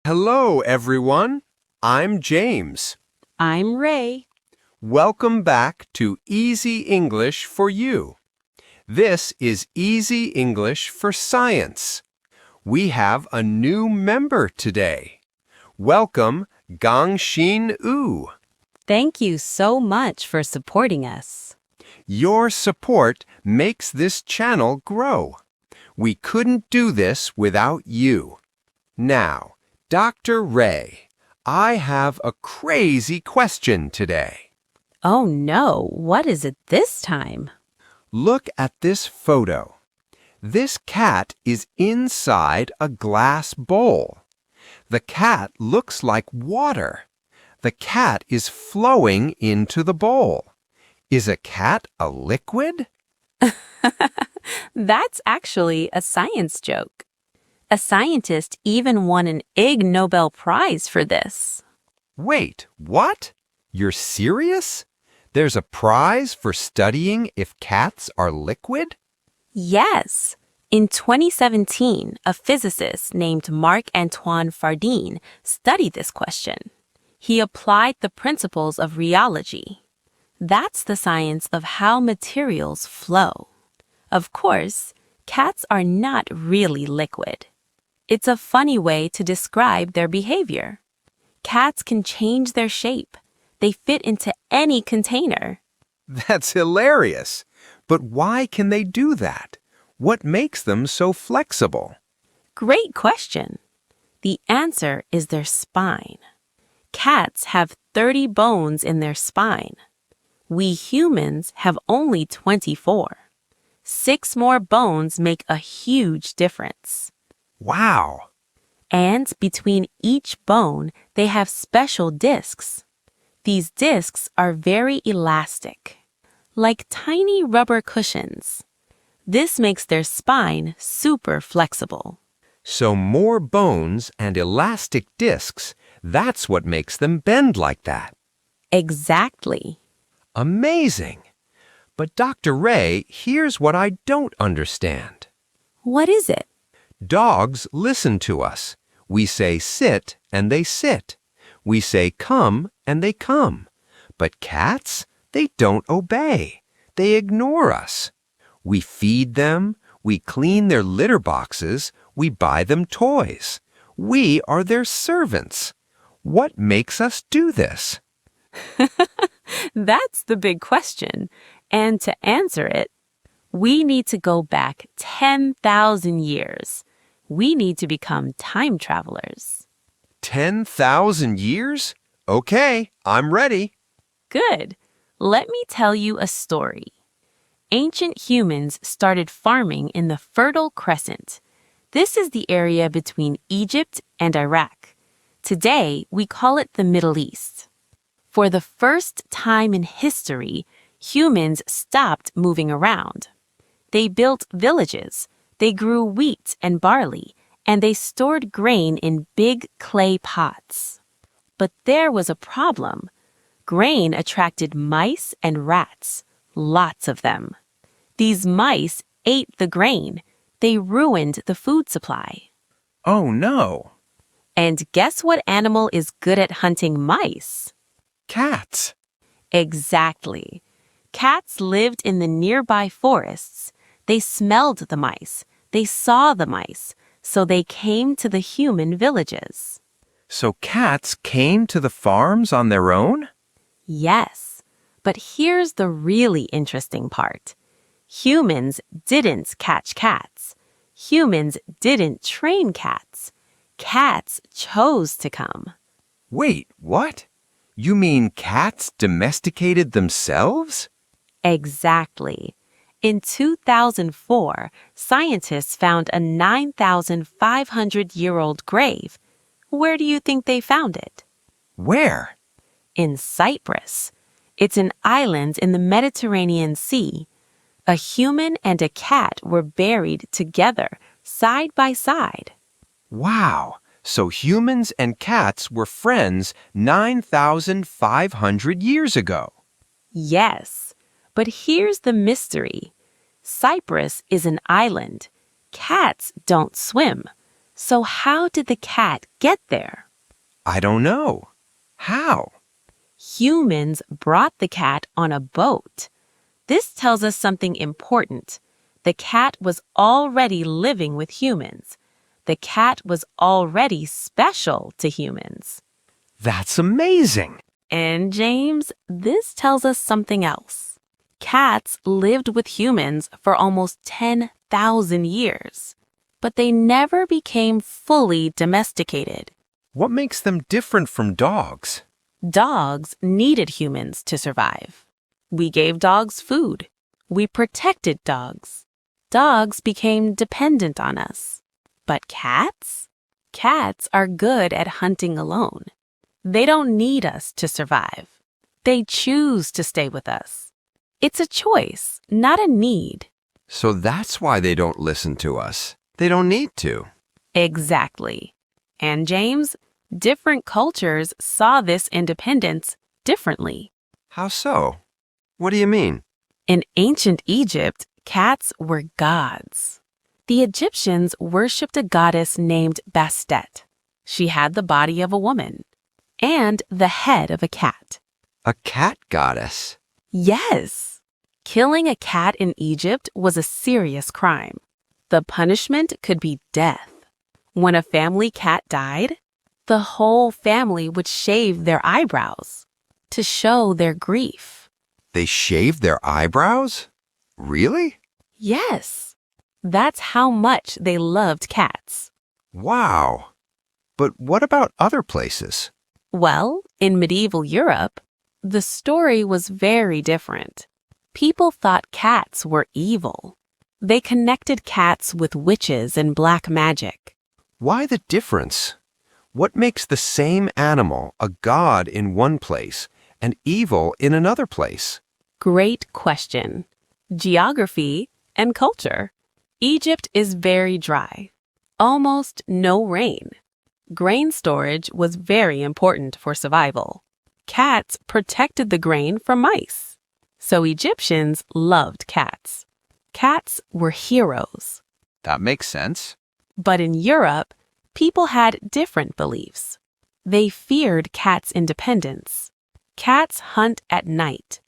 Hello, everyone. I'm James. I'm Ray. Welcome back to Easy English for You. This is Easy English for Science. We have a new member today. Welcome, Gangshin Wu. Thank you so much for supporting us. Your support makes this channel grow. We couldn't do this without you. Now, Dr. Ray, I have a crazy question today. Oh no, what is it this time? Look at this photo. This cat is inside a glass bowl. The cat looks like water. The cat is flowing into the bowl. Is a cat a liquid? That's actually a science joke. A scientist even won an Ig Nobel Prize for this. Wait, what? You're serious? There's a prize for studying if cats are liquid? Yes. In 2017, a physicist named Marc-Antoine Fardin studied this question. He applied the principles of rheology. That's the science of how materials flow. Of course, cats are not really liquid. It's a funny way to describe their behavior. Cats can change their shape. They fit into any container. That's hilarious. But why can they do that? What makes them so flexible? Great question. The answer is their spine. Cats have 30 bones in their spine. We humans have only 24. 6 more bones make a huge difference. Wow! And between each bone, they have special discs. These discs are very elastic, like tiny rubber cushions. This makes their spine super flexible. So more bones and elastic discs, that's what makes them bend like that. Exactly. Amazing! But Dr. Ray, here's what I don't understand. What is it? Dogs listen to us. We say sit and they sit. We say come and they come. But cats, they don't obey. They ignore us. We feed them. We clean their litter boxes. We buy them toys. We are their servants. What makes us do this? That's the big question. And to answer it, we need to go back 10,000 years. We need to become time travelers. 10,000 years? Okay, I'm ready. Good. Let me tell you a story. Ancient humans started farming in the Fertile Crescent. This is the area between Egypt and Iraq. Today, we call it the Middle East. For the first time in history, humans stopped moving around. They built villages, they grew wheat and barley, and they stored grain in big clay pots. But there was a problem. Grain attracted mice and rats, lots of them. These mice ate the grain. They ruined the food supply. Oh no! And guess what animal is good at hunting mice? Cats! Exactly. Cats lived in the nearby forests. They smelled the mice. They saw the mice. So they came to the human villages. So cats came to the farms on their own? Yes. But here's the really interesting part. Humans didn't catch cats. Humans didn't train cats. Cats chose to come. Wait, what? You mean cats domesticated themselves? Exactly. In 2004, scientists found a 9,500-year-old grave. Where do you think they found it? Where? In Cyprus. It's an island in the Mediterranean Sea. A human and a cat were buried together, side by side. Wow! So humans and cats were friends 9,500 years ago. Yes, but here's the mystery. Cyprus is an island. Cats don't swim. So how did the cat get there? I don't know. How? Humans brought the cat on a boat. This tells us something important. The cat was already living with humans. The cat was already special to humans. That's amazing. And James, this tells us something else. Cats lived with humans for almost 10,000 years, but they never became fully domesticated. What makes them different from dogs? Dogs needed humans to survive. We gave dogs food. We protected dogs. Dogs became dependent on us. But cats? Cats are good at hunting alone. They don't need us to survive. They choose to stay with us. It's a choice, not a need. So that's why they don't listen to us. They don't need to. Exactly. And James, different cultures saw this independence differently. How so? What do you mean? In ancient Egypt, cats were gods. The Egyptians worshipped a goddess named Bastet. She had the body of a woman and the head of a cat. A cat goddess? Yes! Killing a cat in Egypt was a serious crime. The punishment could be death. When a family cat died, the whole family would shave their eyebrows to show their grief. They shaved their eyebrows? Really? Yes, that's how much they loved cats. Wow. But what about other places? Well, in medieval Europe, the story was very different. People thought cats were evil. They connected cats with witches and black magic. Why the difference? What makes the same animal a god in one place and evil in another place? Great question. Geography and culture. Egypt is very dry. Almost no rain. Grain storage was very important for survival. Cats protected the grain from mice. So Egyptians loved cats. Cats were heroes. That makes sense. But in Europe, people had different beliefs. They feared cats' independence. Cats hunt at night.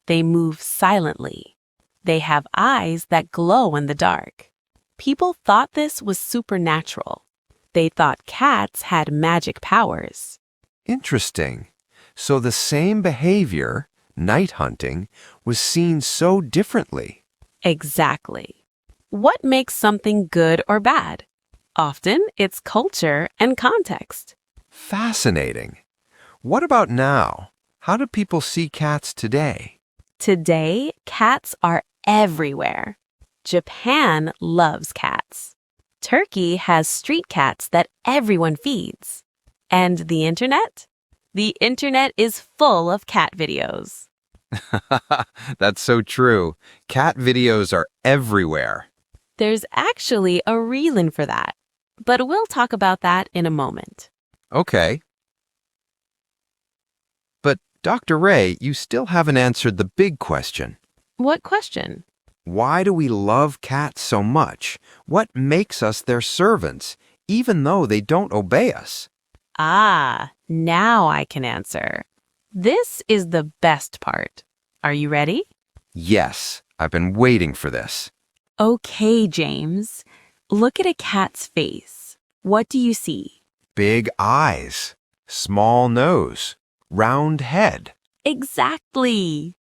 They move silently. They have eyes that glow in the dark. People thought this was supernatural. They thought cats had magic powers. Interesting. So the same behavior, night hunting, was seen so differently. Exactly. What makes something good or bad? Often it's culture and context. Fascinating. What about now? How do people see cats today? Today, cats are everywhere. Japan loves cats. Turkey has street cats that everyone feeds. And the internet? The internet is full of cat videos. That's so true. Cat videos are everywhere. There's actually a reason for that, but we'll talk about that in a moment. Okay. But Dr. Ray, you still haven't answered the big question. What question? Why do we love cats so much? What makes us their servants, even though they don't obey us? Ah, now I can answer. This is the best part. Are you ready? Yes, I've been waiting for this. Okay, James. Look at a cat's face. What do you see? Big eyes, small nose, round head. Exactly.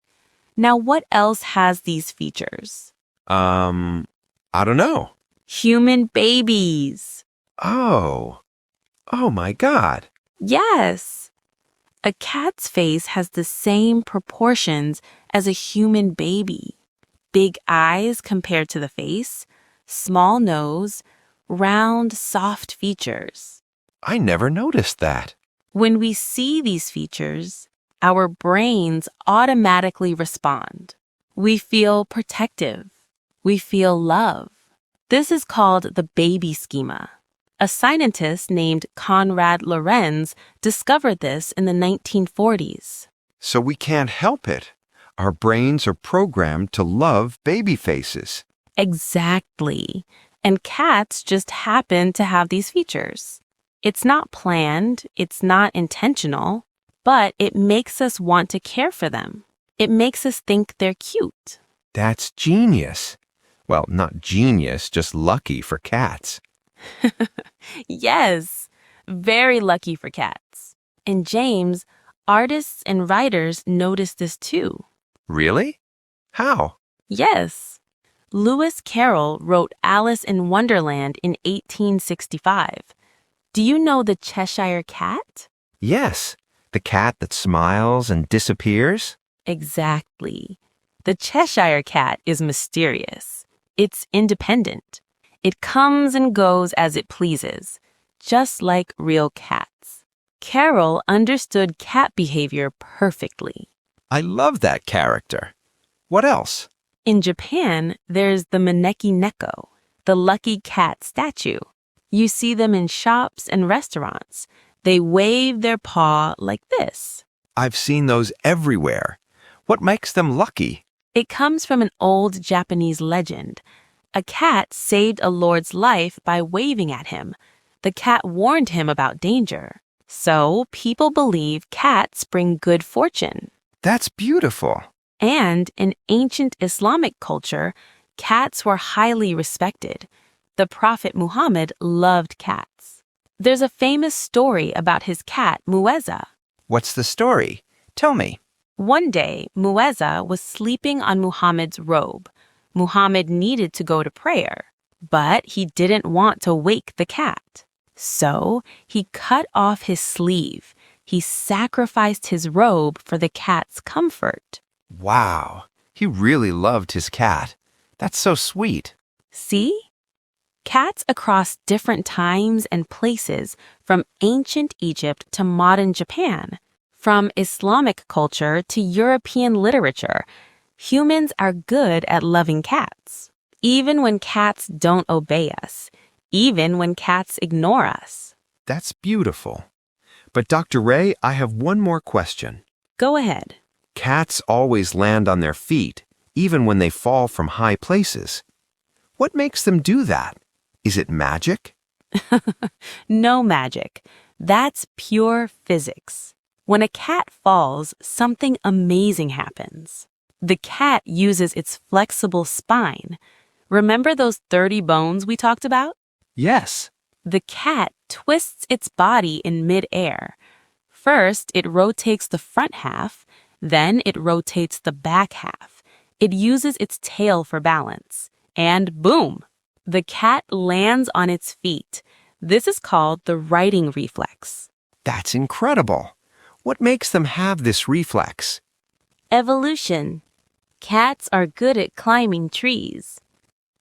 Now, what else has these features? I don't know. Human babies. Oh my God. Yes. A cat's face has the same proportions as a human baby. Big eyes compared to the face, small nose, round, soft features. I never noticed that. When we see these features, our brains automatically respond. We feel protective. We feel love. This is called the baby schema. A scientist named Konrad Lorenz discovered this in the 1940s. So we can't help it. Our brains are programmed to love baby faces. Exactly. And cats just happen to have these features. It's not planned, it's not intentional, but it makes us want to care for them. It makes us think they're cute. That's genius. Well, not genius, just lucky for cats. Yes, very lucky for cats. And James, artists and writers notice this too. Really? How? Yes. Lewis Carroll wrote Alice in Wonderland in 1865. Do you know the Cheshire Cat? Yes, the cat that smiles and disappears. Exactly. The Cheshire Cat is mysterious. It's independent. It comes and goes as it pleases, just like real cats. Carroll understood cat behavior perfectly. I love that character. What else? In Japan, there's the Maneki Neko, the lucky cat statue. You see them in shops and restaurants. They wave their paw like this. I've seen those everywhere. What makes them lucky? It comes from an old Japanese legend. A cat saved a lord's life by waving at him. The cat warned him about danger. So people believe cats bring good fortune. That's beautiful. And in ancient Islamic culture, cats were highly respected. The Prophet Muhammad loved cats. There's a famous story about his cat, Muezza. What's the story? Tell me. One day, Muezza was sleeping on Muhammad's robe. Muhammad needed to go to prayer, but he didn't want to wake the cat. So he cut off his sleeve. He sacrificed his robe for the cat's comfort. Wow, he really loved his cat. That's so sweet. See? Cats across different times and places, from ancient Egypt to modern Japan, from Islamic culture to European literature, humans are good at loving cats, even when cats don't obey us, even when cats ignore us. That's beautiful. But Dr. Ray, I have one more question. Go ahead. Cats always land on their feet, even when they fall from high places. What makes them do that? Is it magic? No magic. That's pure physics. When a cat falls, something amazing happens. The cat uses its flexible spine. Remember those 30 bones we talked about? Yes. The cat twists its body in midair. First, it rotates the front half, then it rotates the back half. It uses its tail for balance. And boom! The cat lands on its feet. This is called the righting reflex. That's incredible. What makes them have this reflex? Evolution. Cats are good at climbing trees.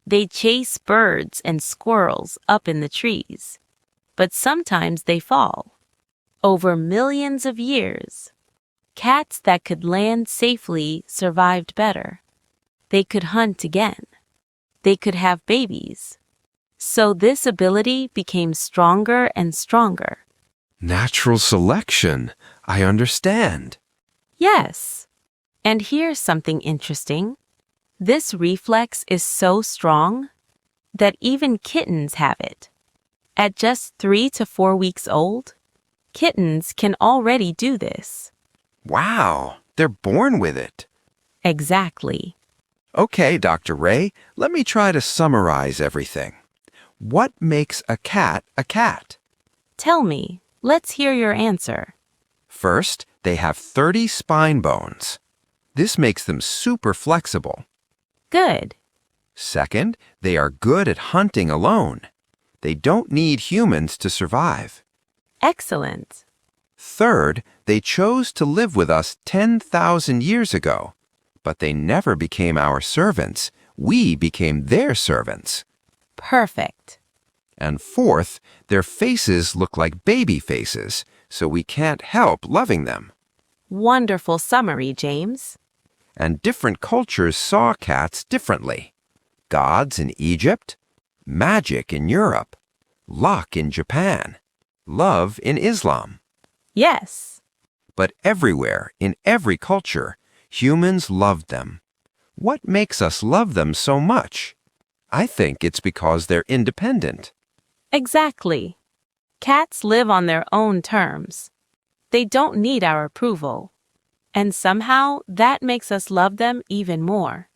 They chase birds and squirrels up in the trees. But sometimes they fall. Over millions of years, cats that could land safely survived better. They could hunt again. They could have babies. So this ability became stronger and stronger. Natural selection. I understand. Yes. And here's something interesting. This reflex is so strong that even kittens have it. At just 3 to 4 weeks old, kittens can already do this. Wow, they're born with it. Exactly. Okay, Dr. Ray, let me try to summarize everything. What makes a cat a cat? Tell me, let's hear your answer. First, they have 30 spine bones. This makes them super flexible. Good. Second, they are good at hunting alone. They don't need humans to survive. Excellent. Third, they chose to live with us 10,000 years ago. But they never became our servants. We became their servants. Perfect. And fourth, their faces look like baby faces, so we can't help loving them. Wonderful summary, James. And different cultures saw cats differently. Gods in Egypt, magic in Europe, luck in Japan, love in Islam. Yes. But everywhere, in every culture, humans loved them. What makes us love them so much? I think it's because they're independent. Exactly. Cats live on their own terms. They don't need our approval. And somehow that makes us love them even more.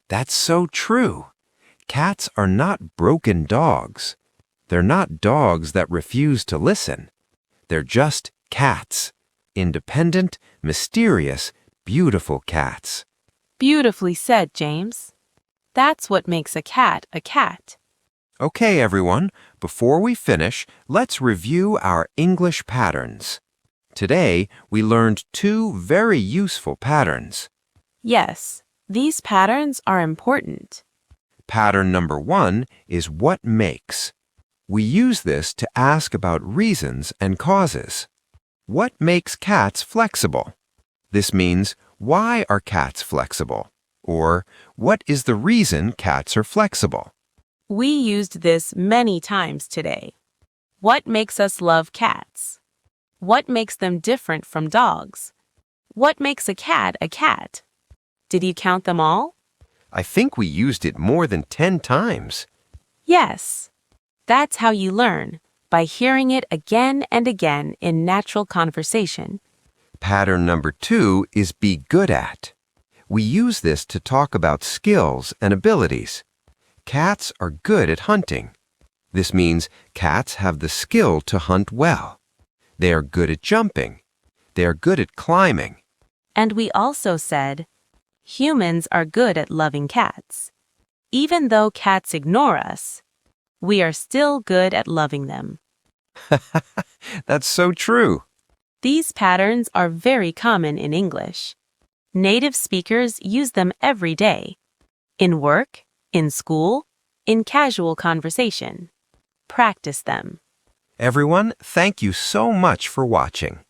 That's so true. Cats are not broken dogs. They're not dogs that refuse to listen. They're just cats. Independent, mysterious, beautiful cats. Beautifully said, James. That's what makes a cat a cat. Okay, everyone, before we finish, let's review our English patterns. Today, we learned 2 very useful patterns. Yes, these patterns are important. Pattern number 1 is what makes. We use this to ask about reasons and causes. What makes cats flexible? This means, why are cats flexible? Or, what is the reason cats are flexible? We used this many times today. What makes us love cats? What makes them different from dogs? What makes a cat a cat? Did you count them all? I think we used it more than 10 times. Yes. That's how you learn, by hearing it again and again in natural conversation. Pattern number 2 is be good at. We use this to talk about skills and abilities. Cats are good at hunting. This means cats have the skill to hunt well. They are good at jumping. They are good at climbing. And we also said, humans are good at loving cats. Even though cats ignore us, we are still good at loving them. That's so true. These patterns are very common in English. Native speakers use them every day. In work, in school, in casual conversation. Practice them. Everyone, thank you so much for watching.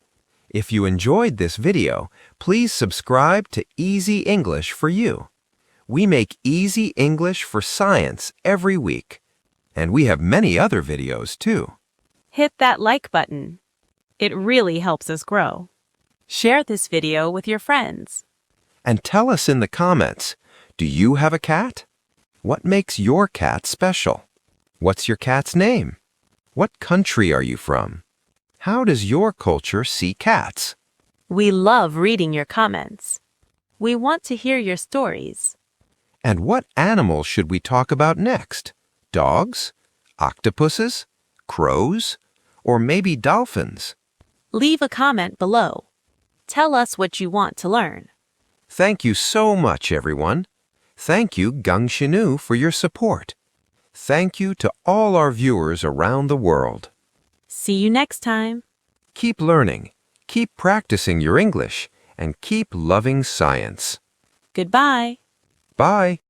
If you enjoyed this video, please subscribe to Easy English for You. We make Easy English for Science every week. And we have many other videos too. Hit that like button. It really helps us grow. Share this video with your friends. And tell us in the comments, do you have a cat? What makes your cat special? What's your cat's name? What country are you from? How does your culture see cats? We love reading your comments. We want to hear your stories. And what animals should we talk about next? Dogs? Octopuses? Crows? Or maybe dolphins? Leave a comment below. Tell us what you want to learn. Thank you so much, everyone. Thank you, Gang Shinu, for your support. Thank you to all our viewers around the world. See you next time. Keep learning, keep practicing your English, and keep loving science. Goodbye. Bye.